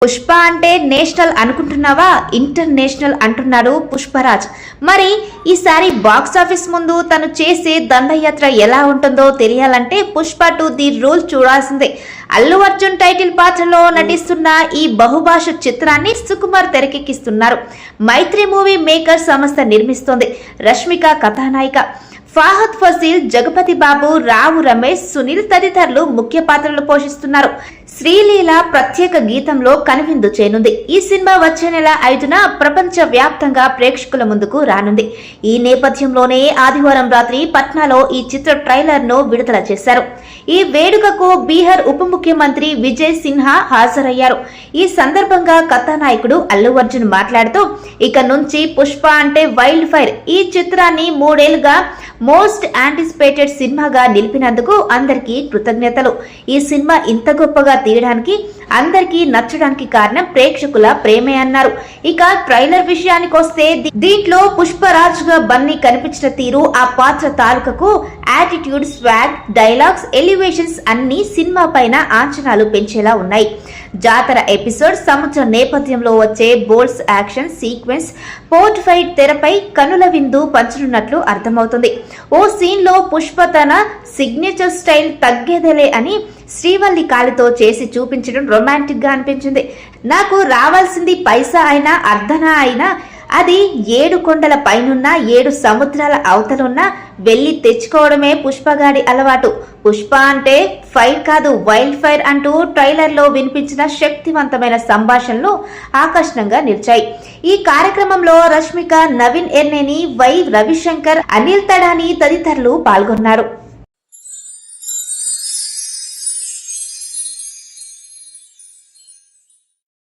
పుష్ప అంటే నేషనల్ అనుకుంటున్నావా, ఇంటర్నేషనల్ అంటున్నాడు పుష్పరాజ్. మరి ఈసారి బాక్సాఫీస్ ముందు తను చేసే దండయాత్ర ఎలా ఉంటుందో తెలియాలంటే పుష్ప 2 ది రూల్ చూడాల్సిందే. అల్లు అర్జున్ టైటిల్ పాత్రలో నటిస్తున్న ఈ బహుభాష చిత్రాన్ని సుకుమార్ తెరకెక్కిస్తున్నారు. మైత్రి మూవీ మేకర్ సంస్థ నిర్మిస్తోంది. రష్మిక కథానాయిక. ఫాహద్ ఫజీల్, జగపతి బాబు, రావు రమేష్, సునీల్ తదితరులు ముఖ్య పాత్రలు పోషిస్తున్నారు. శ్రీలీల ప్రత్యేక గీతంలో కనువిందు చేయనుంది. ఈ సినిమా వచ్చే నెల 5న ప్రపంచ వ్యాప్తంగా ప్రేక్షకుల ముందుకు రానుంది. ఈ నేపథ్యంలోనే ఆదివారం రాత్రి పట్నాలో ఈ చిత్ర ట్రైలర్ ను విడుదల చేశారు. ఈ వేడుకకు బీహార్ ఉప ముఖ్యమంత్రి విజయ్ సిన్హా హాజరయ్యారు. ఈ సందర్భంగా కథానాయకుడు అల్లు అర్జున్ మాట్లాడుతూ, ఇక నుంచి పుష్ప అంటే వైల్డ్ ఫైర్. ఈ చిత్రాన్ని 3 ఏళ్లుగా మోస్ట్ యాంటిసిపేటెడ్ సినిమాగా నిలిపినందుకు అందరికీ కృతజ్ఞతలు. ఈ సినిమా ఇంత గొప్పగా తీయడానికి, అందరికీ నచ్చడానికి కారణం ప్రేక్షకుల ప్రేమే అన్నారు. ఇక ట్రైలర్ విషయానికి వస్తే దీంట్లో పుష్పరాజ్ గా బన్నీ కనిపించిన తీరు, ఆ పాత్ర తాలూకకు యాటిట్యూడ్, స్వాగ్, డైలాగ్స్, ఎలివేషన్స్ అన్ని సినిమా పైన అంచనాలు పెంచేలా ఉన్నాయి. జాతర ఎపిసోడ్, సముద్ర నేపథ్యంలో వచ్చే bolts action sequence, port fight తెరపై కనుల విందు పంచనున్నట్లు అర్థమవుతుంది. ఓ సీన్ లో పుష్ప తన సిగ్నేచర్ స్టైల్ తగ్గేదేలే అని శ్రీవల్లి కాలితో చేసి చూపించడం రొమాంటిక్ గా అనిపించింది. నాకు రావాల్సింది పైసా అయినా అర్ధనా అయినా అది 7 కొండల పైనున్న 7 సముద్రాల అవతలున్న వెళ్లి తెచ్చుకోవడమే పుష్పగాడి అలవాటు. పుష్ప అంటే ఫైర్ కాదు, వైల్డ్ ఫైర్ అంటూ ట్రైలర్ లో వినిపించిన శక్తివంతమైన సంభాషణలు ఆకర్షణంగా నిలిచాయి. ఈ కార్యక్రమంలో రష్మిక, నవీన్ ఎర్నేని, వై రవిశంకర్, అనిల్ తడాని తదితరులు పాల్గొన్నారు.